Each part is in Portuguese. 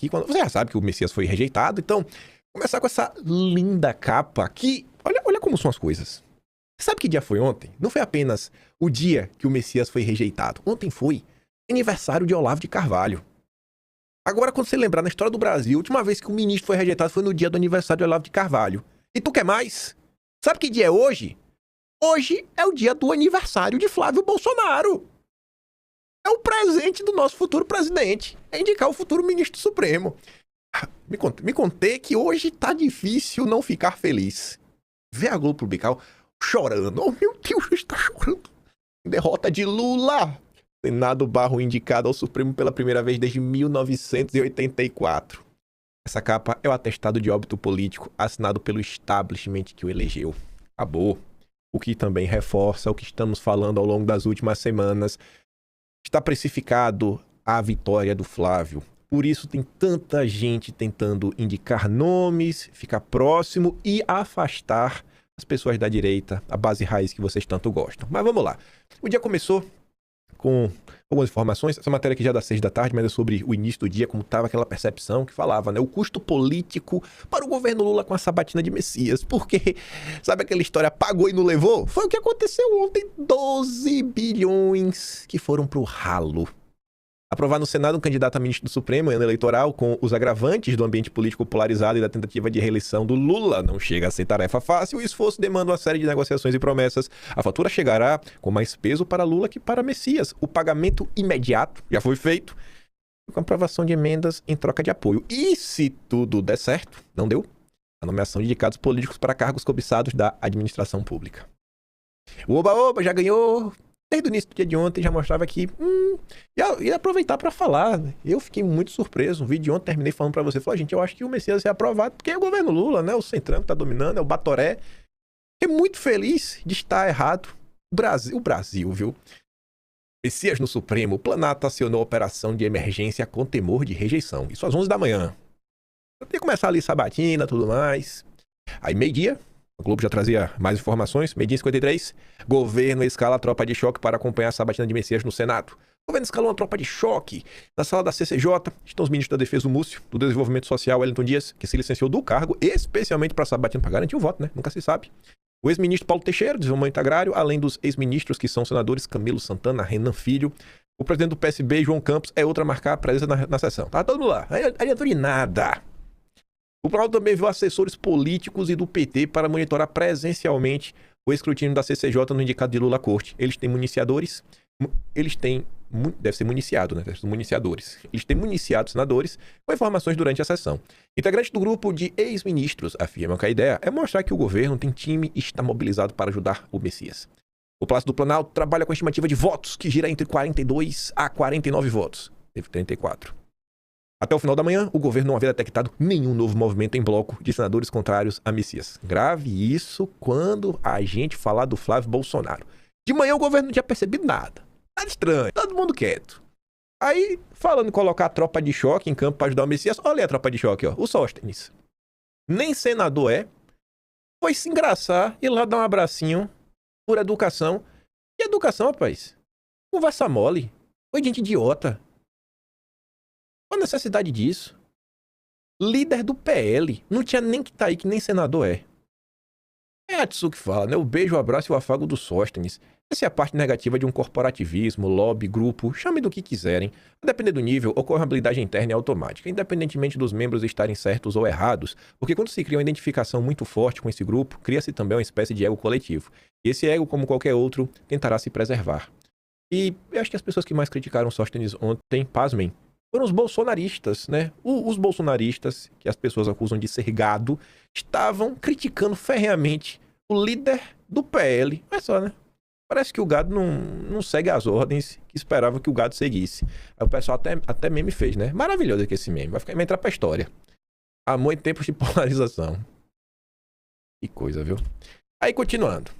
aqui, quando você já sabe que o Messias foi rejeitado, então, começar com essa linda capa aqui. Olha como são as coisas. Sabe que dia foi ontem? Não foi apenas o dia que o Messias foi rejeitado. Ontem foi aniversário de Olavo de Carvalho. Agora, quando você lembrar na história do Brasil, a última vez que o ministro foi rejeitado foi no dia do aniversário de Olavo de Carvalho. E tu quer mais? Sabe que dia é hoje? Hoje é o dia do aniversário de Flávio Bolsonaro. É o presente do nosso futuro presidente. É indicar o futuro ministro supremo. Me contei que hoje tá difícil não ficar feliz. Vê a Globo publicar chorando. Oh, meu Deus, está chorando. Derrota de Lula. Senado Barro indicado ao Supremo pela primeira vez desde 1984. Essa capa é o atestado de óbito político assinado pelo establishment que o elegeu. Acabou. O que também reforça o que estamos falando ao longo das últimas semanas. Está precificado a vitória do Flávio. Por isso tem tanta gente tentando indicar nomes, ficar próximo e afastar as pessoas da direita, a base raiz que vocês tanto gostam. Mas vamos lá. O dia começou com algumas informações. Essa matéria aqui já é das 6 da tarde, mas é sobre o início do dia, como estava aquela percepção que falava, né? O custo político para o governo Lula com a sabatina de Messias. Porque, sabe aquela história pagou e não levou? Foi o que aconteceu ontem. 12 bilhões que foram pro ralo. Aprovar no Senado um candidato a ministro do Supremo em ano eleitoral com os agravantes do ambiente político polarizado e da tentativa de reeleição do Lula não chega a ser tarefa fácil. O esforço demanda uma série de negociações e promessas. A fatura chegará com mais peso para Lula que para Messias. O pagamento imediato já foi feito com a aprovação de emendas em troca de apoio. E se tudo der certo, não deu, a nomeação de indicados políticos para cargos cobiçados da administração pública. O Oba-Oba já ganhou... Desde o início do dia de ontem já mostrava que ia aproveitar para falar. Eu fiquei muito surpreso. O vídeo de ontem terminei falando para você. Falei, gente, eu acho que o Messias é aprovado porque é o governo Lula, né? O Centrão que tá dominando, é o Batoré. Fiquei muito feliz de estar errado. O Brasil, viu? Messias no Supremo. O Planalto acionou a operação de emergência com temor de rejeição. Isso às 11 da manhã. Eu tinha que começar ali sabatina, tudo mais. Aí meio-dia. O Globo já trazia mais informações. Meio-dia 53. Governo escala a tropa de choque para acompanhar a sabatina de Messias no Senado. O governo escalou uma tropa de choque. Na sala da CCJ estão os ministros da Defesa, o Múcio, do Desenvolvimento Social, Wellington Dias, que se licenciou do cargo, especialmente para a sabatina, para garantir o voto, né? Nunca se sabe. O ex-ministro Paulo Teixeira, do Desenvolvimento Agrário, além dos ex-ministros que são senadores Camilo Santana, Renan Filho. O presidente do PSB, João Campos, é outro a marcar a presença na sessão. Tá todo mundo lá. Não adiantou de nada. O Planalto também viu assessores políticos e do PT para monitorar presencialmente o escrutínio da CCJ no indicado de Lula à corte. Eles têm municiadores, deve ser municiado, né? Municiadores. Eles têm municiado senadores com informações durante a sessão. Integrantes do grupo de ex-ministros afirmam que a ideia é mostrar que o governo tem time e está mobilizado para ajudar o Messias. O Palácio do Planalto trabalha com a estimativa de votos, que gira entre 42 a 49 votos. Teve 34. Até o final da manhã, o governo não havia detectado nenhum novo movimento em bloco de senadores contrários a Messias. Grave isso quando a gente falar do Flávio Bolsonaro. De manhã o governo não tinha percebido nada. Nada estranho, todo mundo quieto. Aí, falando em colocar a tropa de choque em campo para ajudar o Messias, olha aí a tropa de choque, ó, o Sóstenes. Nem senador é. Foi se engraçar e lá dar um abracinho por educação. Que educação, rapaz? Conversa mole. Foi gente idiota. Qual a necessidade disso? Líder do PL. Não tinha nem que estar aí, que nem senador é. É a Tsu que fala, né? O beijo, o abraço e o afago do Sóstenes. Essa é a parte negativa de um corporativismo, lobby, grupo, chame do que quiserem. A depender do nível, ocorre uma habilidade interna e automática, independentemente dos membros estarem certos ou errados, porque quando se cria uma identificação muito forte com esse grupo, cria-se também uma espécie de ego coletivo. E esse ego, como qualquer outro, tentará se preservar. E eu acho que as pessoas que mais criticaram Sóstenes ontem, pasmem, foram os bolsonaristas, né? Os bolsonaristas, que as pessoas acusam de ser gado, estavam criticando ferreamente o líder do PL. Olha só, né? Parece que o gado não segue as ordens que esperava que o gado seguisse. Aí o pessoal até meme fez, né? Maravilhoso aqui esse meme. Vai entrar pra história. Amor em tempos de polarização. Que coisa, viu? Aí, continuando.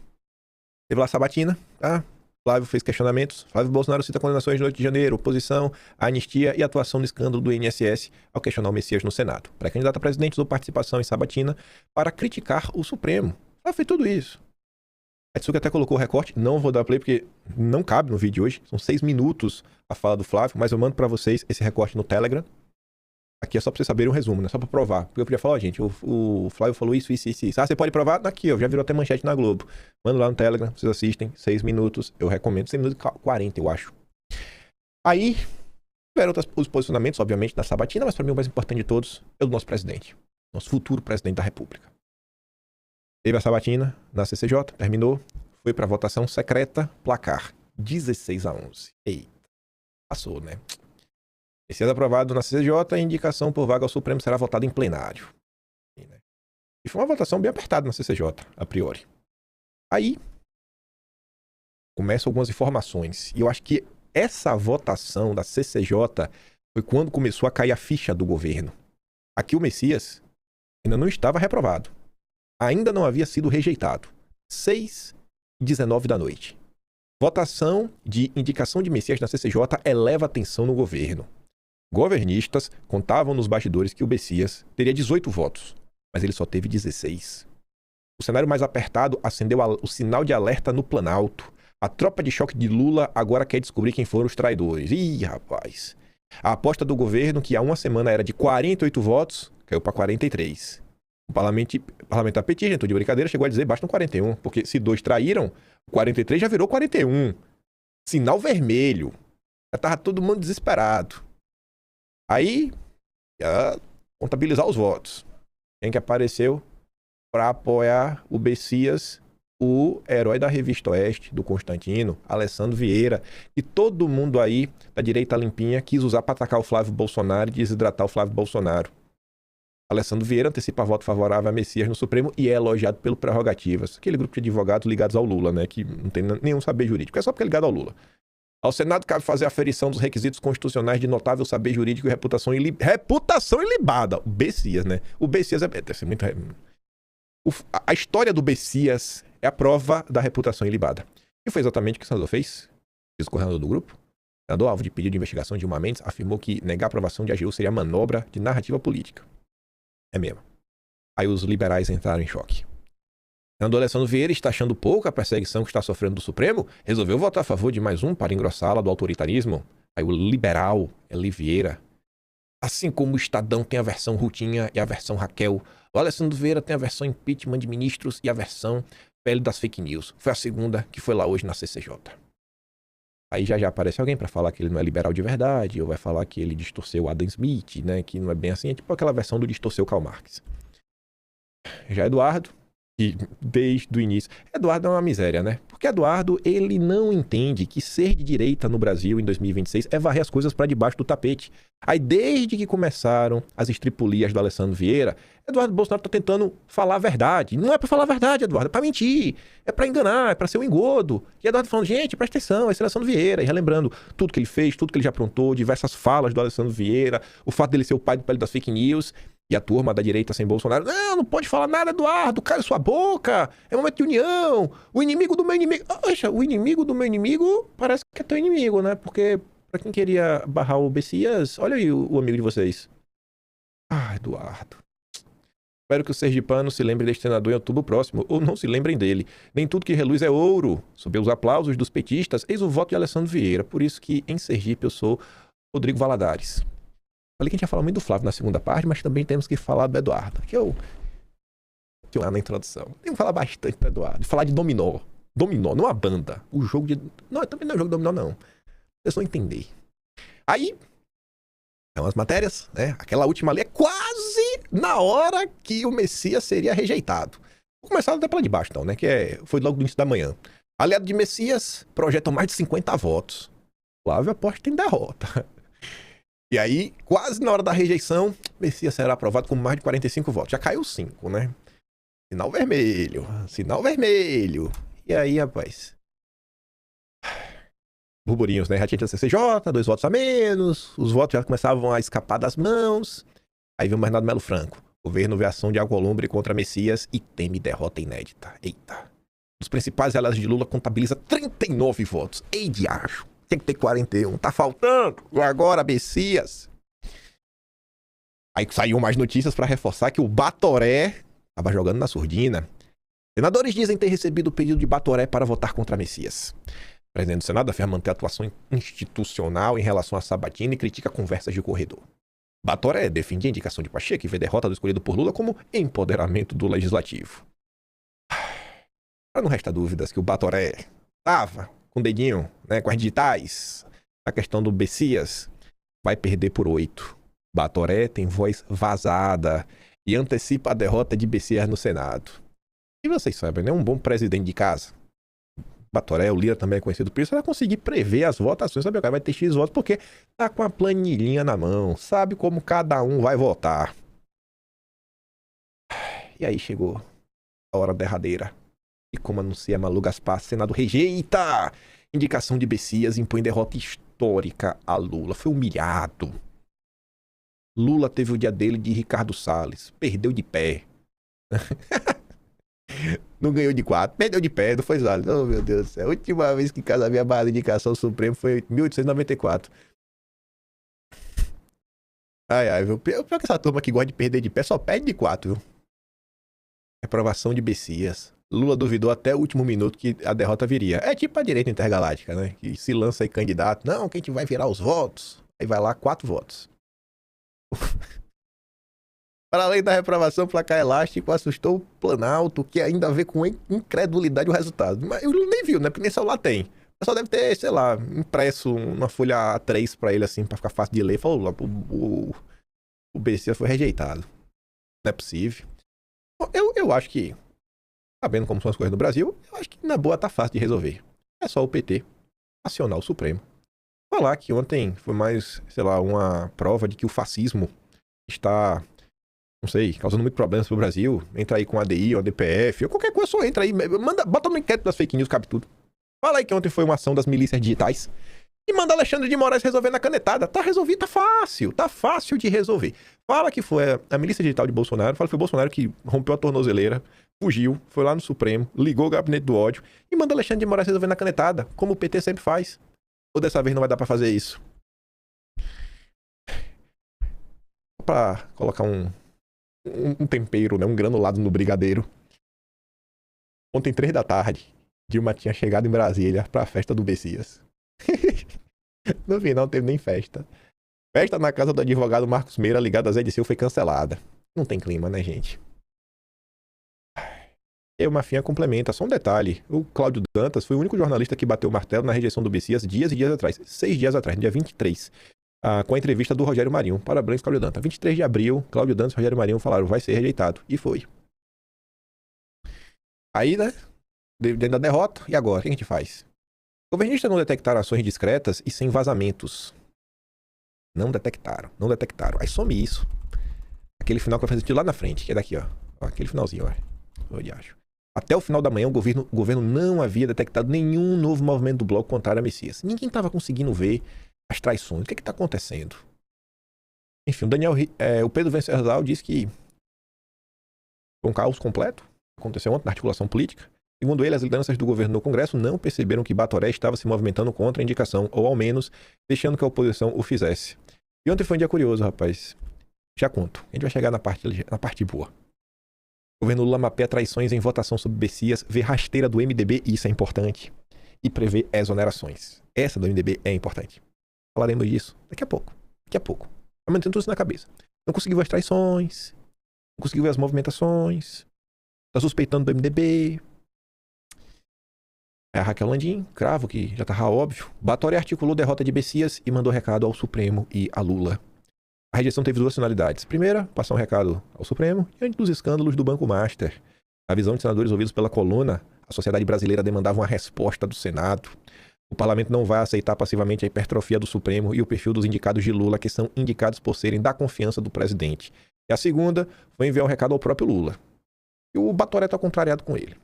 Teve lá a sabatina, tá? Flávio fez questionamentos. Flávio Bolsonaro cita condenações de 8 de janeiro, oposição, a anistia e a atuação no escândalo do INSS ao questionar o Messias no Senado. Pré-candidato a presidente usou participação em sabatina para criticar o Supremo. Flávio fez tudo isso. A Tsuki até colocou o recorte. Não vou dar play porque não cabe no vídeo de hoje. São 6 minutos a fala do Flávio, mas eu mando para vocês esse recorte no Telegram. Aqui é só pra vocês saberem um resumo, né? Só pra provar. Porque eu podia falar, ó, gente, o Flávio falou isso. Ah, você pode provar? Aqui, ó, já virou até manchete na Globo. Manda lá no Telegram, vocês assistem. 6 minutos, eu recomendo. 6 minutos e 40, eu acho. Aí, tiveram os posicionamentos, obviamente, da Sabatina, mas pra mim o mais importante de todos é o do nosso presidente. Nosso futuro presidente da República. Teve a Sabatina na CCJ, terminou. Foi pra votação secreta, placar 16-11. Eita, passou, né? Sendo aprovado na CCJ, a indicação por vaga ao Supremo será votada em plenário. E foi uma votação bem apertada na CCJ, a priori. Aí, começam algumas informações. E eu acho que essa votação da CCJ foi quando começou a cair a ficha do governo. Aqui o Messias ainda não estava reprovado. Ainda não havia sido rejeitado. 6h19 da noite. Votação de indicação de Messias na CCJ eleva a tensão no governo. Governistas contavam nos bastidores que o Messias teria 18 votos, mas ele só teve 16. O cenário mais apertado acendeu o sinal de alerta no Planalto. A tropa de choque de Lula agora quer descobrir quem foram os traidores. Ih, rapaz. A aposta do governo, que há uma semana era de 48 votos, caiu para 43. O parlamentar petista, então de brincadeira, chegou a dizer bastam 41, porque se 2 traíram, 43 já virou 41. Sinal vermelho. Já estava todo mundo desesperado. Aí, contabilizar os votos. Quem que apareceu para apoiar o Messias? O herói da Revista Oeste, do Constantino, Alessandro Vieira, que todo mundo aí da direita limpinha quis usar para atacar o Flávio Bolsonaro e desidratar o Flávio Bolsonaro. Alessandro Vieira antecipa voto favorável a Messias no Supremo e é elogiado pelo Prerrogativas, aquele grupo de advogados ligados ao Lula, né, que não tem nenhum saber jurídico, é só porque é ligado ao Lula. Ao Senado cabe fazer a aferição dos requisitos constitucionais de notável saber jurídico e reputação ilibada. O Messias, né? O Messias deve ser muito... A história do Messias é a prova da reputação ilibada. E foi exatamente o que o senador fez. Diz o coordenador do grupo. O senador, alvo de pedido de investigação de Dilma Mendes, afirmou que negar a aprovação de AGU seria manobra de narrativa política. É mesmo. Aí os liberais entraram em choque. O senador Alessandro Vieira está achando pouco a perseguição que está sofrendo do Supremo, resolveu votar a favor de mais um para engrossá-la do autoritarismo. Aí o liberal Eli Vieira. Assim como o Estadão tem a versão Rutinha e a versão Raquel, o Alessandro Vieira tem a versão impeachment de ministros e a versão pele das fake news. Foi a segunda que foi lá hoje na CCJ. Aí já aparece alguém para falar que ele não é liberal de verdade, ou vai falar que ele distorceu o Adam Smith, né, que não é bem assim, é tipo aquela versão do distorceu Karl Marx. Já Eduardo, que desde o início... Eduardo é uma miséria, né? Porque Eduardo, ele não entende que ser de direita no Brasil em 2026 é varrer as coisas para debaixo do tapete. Aí, desde que começaram as estripulias do Alessandro Vieira, Eduardo Bolsonaro tá tentando falar a verdade. Não é para falar a verdade, Eduardo, é para mentir, é para enganar, é para ser um engodo. E Eduardo falando, gente, presta atenção, esse é o Alessandro Vieira. E relembrando tudo que ele fez, tudo que ele já aprontou, diversas falas do Alessandro Vieira, o fato dele ser o pai do pele das fake news. E a turma da direita sem Bolsonaro, não pode falar nada, Eduardo, cala sua boca, é momento de união, o inimigo do meu inimigo... Poxa, o inimigo do meu inimigo parece que é teu inimigo, né? Porque pra quem queria barrar o Messias, olha aí o amigo de vocês. Ah, Eduardo. Espero que os sergipanos se lembrem deste senador em outubro próximo, ou não se lembrem dele. Nem tudo que reluz é ouro. Sob os aplausos dos petistas, eis o voto de Alessandro Vieira. Por isso que em Sergipe eu sou Rodrigo Valadares. Falei que a gente ia falar muito do Flávio na segunda parte, mas também temos que falar do Eduardo, que eu lá na introdução. Tenho que falar bastante do Eduardo. Falar de dominó. Dominó, não a banda. O jogo de... Não, também não é jogo de dominó, não. Vocês vão entender. Aí, são as matérias, né? Aquela última ali é quase na hora que o Messias seria rejeitado. Vou começar até pela de baixo, então, né? Foi logo no início da manhã. Aliado de Messias projetam mais de 50 votos. Flávio aposta em derrota. E aí, quase na hora da rejeição, Messias será aprovado com mais de 45 votos. Já caiu 5, né? Sinal vermelho. Sinal vermelho. E aí, rapaz? Burburinhos, né? Já tinha CCJ, 2 votos a menos. Os votos já começavam a escapar das mãos. Aí veio o Bernardo Melo Franco. O governo vê ação de Alcolumbre contra Messias e teme derrota inédita. Eita. Os principais aliados de Lula contabiliza 39 votos. Ei, diacho. Tem que ter 41. Tá faltando. E agora, Messias? Aí saiu mais notícias para reforçar que o Batoré estava jogando na surdina. Senadores dizem ter recebido o pedido de Batoré para votar contra Messias. O presidente do Senado afirma manter a atuação institucional em relação a Sabatina e critica conversas de corredor. Batoré defendia a indicação de Pacheco e vê derrota do escolhido por Lula como empoderamento do legislativo. Para não restar dúvidas que o Batoré estava com o dedinho, né, com as digitais, a questão do Bessias vai perder por 8. Batoré tem voz vazada e antecipa a derrota de Bessias no Senado. E vocês sabem, né, um bom presidente de casa, Batoré, o Lira também é conhecido por isso, vai conseguir prever as votações, sabe? O cara vai ter X votos porque tá com a planilhinha na mão, sabe como cada um vai votar. E aí chegou a hora derradeira. E como anuncia Malu Gaspar, Senado rejeita indicação de Bessias, impõe derrota histórica a Lula. Foi humilhado. Lula teve o dia dele de Ricardo Salles, perdeu de pé. Não ganhou de 4, perdeu de pé, não foi Salles. Oh, meu Deus do céu. A última vez que casa minha barra de indicação Supremo foi em 1894. Ai, viu? Pior que essa turma que gosta de perder de pé só perde de 4, viu? Reprovação de Bessias. Lula duvidou até o último minuto que a derrota viria. É tipo a direita intergaláctica, né? Que se lança aí candidato. Não, quem vai virar os votos? Aí vai lá 4 votos. Para além da reprovação, placar elástico assustou o Planalto, que ainda vê com incredulidade o resultado. Mas ele nem viu, né? Porque nem celular tem. O pessoal deve ter, sei lá, impresso uma folha A3 pra ele, assim, pra ficar fácil de ler. Falou, o BC foi rejeitado. Não é possível. Eu acho que, sabendo como são as coisas no Brasil, eu acho que na boa tá fácil de resolver. É só o PT acionar o Supremo. Falar que ontem foi mais, sei lá, uma prova de que o fascismo está, não sei, causando muito problemas pro Brasil. Entra aí com a ADI, ou a DPF, ou qualquer coisa, só entra aí. Bota no inquérito das fake news, cabe tudo. Fala aí que ontem foi uma ação das milícias digitais. E manda Alexandre de Moraes resolver na canetada. Tá resolvido, tá fácil de resolver. Fala que foi a milícia digital de Bolsonaro, fala que foi o Bolsonaro que rompeu a tornozeleira, fugiu, foi lá no Supremo, ligou o gabinete do ódio e manda Alexandre de Moraes resolver na canetada, como o PT sempre faz. Ou dessa vez não vai dar pra fazer isso? Pra colocar um tempero, né, um granulado no brigadeiro. Ontem, 3 da tarde, Dilma tinha chegado em Brasília pra festa do Bessias. No final, não teve nem festa. Festa na casa do advogado Marcos Meira, ligada a Zé Disseu, foi cancelada. Não tem clima, né, gente? E aí o Mafinha complementa, só um detalhe. O Cláudio Dantas foi o único jornalista que bateu o martelo na rejeição do Bessias dias e dias atrás. 6 dias atrás, no dia 23. Com a entrevista do Rogério Marinho. Parabéns, Cláudio Dantas. 23 de abril, Cláudio Dantas e Rogério Marinho falaram, vai ser rejeitado. E foi. Aí, né? Dentro da derrota, e agora? O que a gente faz? Governistas não detectaram ações discretas e sem vazamentos. Não detectaram. Aí some isso. Aquele final que vai fazer lá na frente, que é daqui, ó. Aquele finalzinho, ó. Onde acho. Até o final da manhã, o governo não havia detectado nenhum novo movimento do bloco contrário a Messias. Ninguém estava conseguindo ver as traições. O que está acontecendo? Enfim, o Pedro Venceslau disse que foi um caos completo. Aconteceu ontem na articulação política. Segundo ele, as lideranças do governo no Congresso não perceberam que Batoré estava se movimentando contra a indicação, ou ao menos deixando que a oposição o fizesse. E ontem foi um dia curioso, rapaz. Já conto. A gente vai chegar na parte boa. O governo Lula mapeia traições em votação sobre Bessias, vê rasteira do MDB, e isso é importante, e prevê exonerações. Essa do MDB é importante. Falaremos disso daqui a pouco. Tá mantendo tudo isso na cabeça. Não conseguiu ver as traições, não conseguiu ver as movimentações, tá suspeitando do MDB. É a Raquel Landim, cravo, que já tava óbvio. Batoré articulou derrota de Bessias e mandou recado ao Supremo e a Lula. A rejeição teve 2 finalidades. Primeira, passar um recado ao Supremo diante dos escândalos do Banco Master. A visão de senadores ouvidos pela coluna, a sociedade brasileira demandava uma resposta do Senado. O parlamento não vai aceitar passivamente a hipertrofia do Supremo e o perfil dos indicados de Lula, que são indicados por serem da confiança do presidente. E a segunda foi enviar um recado ao próprio Lula. E o Batoré tá contrariado com ele.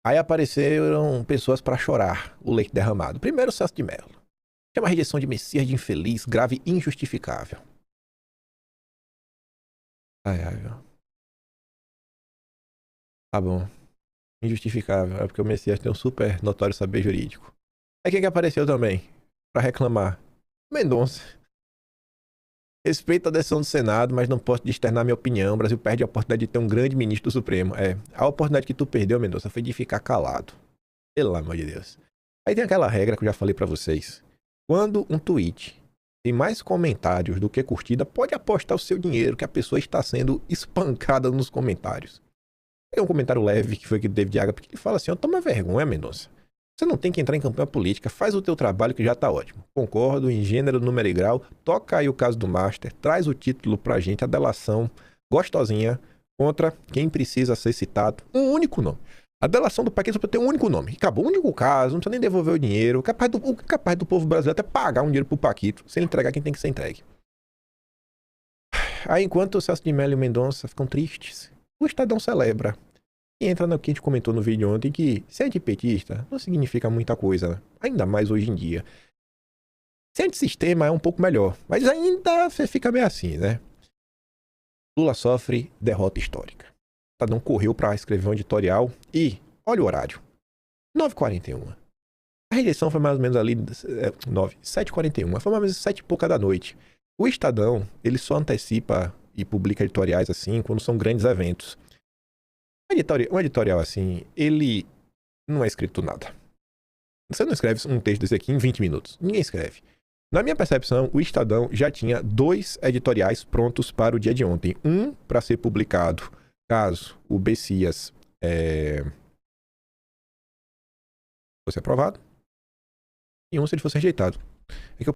Aí apareceram pessoas para chorar o leite derramado. Primeiro, o Celso de Mello. Chama a rejeição de Messias de infeliz, grave e injustificável. Viu? Tá bom. Injustificável. É porque o Messias tem um super notório saber jurídico. Aí quem que apareceu também? Para reclamar? Mendonça. Respeito a decisão do Senado, mas não posso externar minha opinião. O Brasil perde a oportunidade de ter um grande ministro do Supremo. A oportunidade que tu perdeu, Mendonça, foi de ficar calado. Pelo amor de Deus. Aí tem aquela regra que eu já falei pra vocês. Quando um tweet tem mais comentários do que curtida, pode apostar o seu dinheiro que a pessoa está sendo espancada nos comentários. Tem um comentário leve que foi que teve de Água, porque ele fala assim, ó, toma vergonha, Mendonça. Você não tem que entrar em campanha política, faz o teu trabalho que já tá ótimo. Concordo, em gênero, número e grau, toca aí o caso do Master, traz o título pra gente, a delação gostosinha contra quem precisa ser citado. Um único nome. A delação do Paquito só tem um único nome. Acabou, um único caso, não precisa nem devolver o dinheiro. Capaz do povo brasileiro até pagar um dinheiro pro Paquito, sem ele entregar quem tem que ser entregue. Aí, enquanto o Celso de Mello e o Mendonça ficam tristes, o Estadão celebra. E entra no que a gente comentou no vídeo ontem, que ser antipetista não significa muita coisa, né? Ainda mais hoje em dia. Ser antissistema é um pouco melhor, mas ainda você fica meio assim, né? Lula sofre derrota histórica. O Estadão correu para escrever um editorial e, olha o horário, 9h41. A rejeição foi mais ou menos ali 7h41, foi mais ou menos 7 e pouca da noite. O Estadão, ele só antecipa e publica editoriais assim quando são grandes eventos. Um editorial assim, ele não é escrito nada. Você não escreve um texto desse aqui em 20 minutos. Ninguém escreve. Na minha percepção, o Estadão já tinha 2 editoriais prontos para o dia de ontem. Um para ser publicado caso o Bessias fosse aprovado. E um se ele fosse rejeitado. É que eu